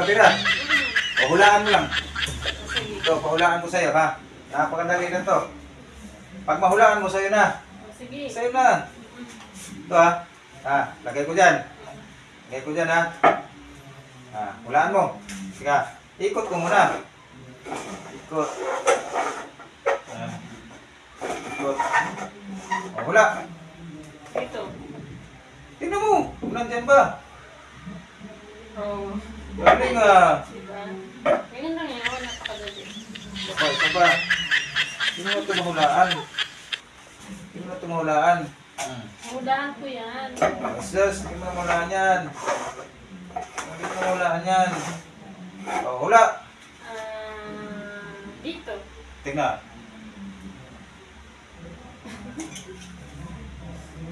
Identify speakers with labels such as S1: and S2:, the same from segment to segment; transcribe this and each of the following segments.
S1: nakatira. Pahulaan mo lang.
S2: Sige.
S1: Ito, pahulaan ko sa'yo, ha? Napakadali na to. Pag mahulaan mo, sa'yo na.
S2: Sige.
S1: Sa'yo na. Ito, ha? Lagay ko dyan. Lagay ko dyan, ha? Hulaan mo. Sige, ikot ko muna. Ikot. Ikot. Hula.
S2: Ito.
S1: Tingnan mo. Kung nandyan ba?
S2: Oo.
S1: Galing,
S2: Diba? Ganyan lang yun. Napakadali.
S1: Ito ba? Hindi mo ito mahulaan. Hindi mo ito mahulaan.
S2: Hulaan ko yan.
S1: Sus, hindi mo mahulaan yan. Hindi mo mahulaan yan. Hula.
S2: Dito.
S1: Tingnan.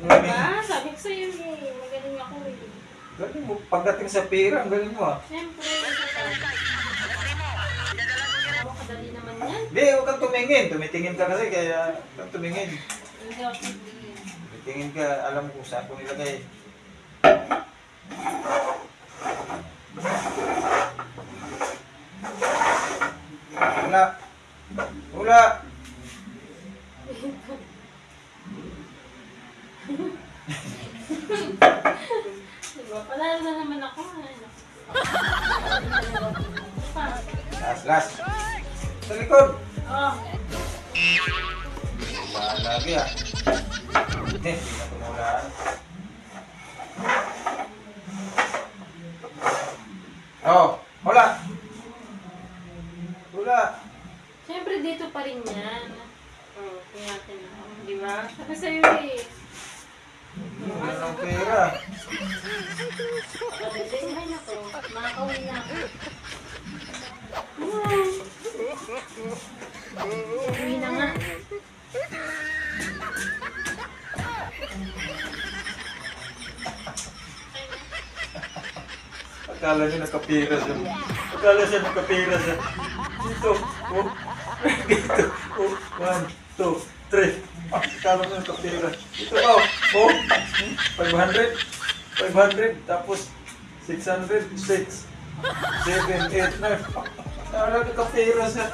S2: Diba? Sabi ko sa'yo eh. Magaling ako eh.
S1: Galing mo. Pagdating sa pera, ang galing mo,
S2: Siyempre. Isa pa. Napakadali naman yan.
S1: Hindi, huwag kang tumingin. Tumitingin ka kasi, kaya huwag kang tumingin.
S2: Hindi ako tigil.
S1: Tumitingin ka, alam mo kung saan ko nilagay. Hula. Hula.
S2: Diba? Panalo na naman ako. Ano? Pa.
S1: Last. Sa likod.
S2: Oh.
S1: Wala lagi, Hindi na tumulaan. Hula. Hula.
S2: Siyempre dito pa rin yan. Oh, tingnan natin na. Di ba? Sabi sa'yo eh.
S1: Wala ng pera.
S2: Ay na to. Makakawin na ako. Uwi na nga.
S1: Akala niya nakapira siya. Akala siya nakapira siya. Dito. Dito. 1, 2, 3. Akala niya nakapira. Dito ba? 500. 500. Tapos 600. 6. 7, 8, 9. Akala niya nakapira siya.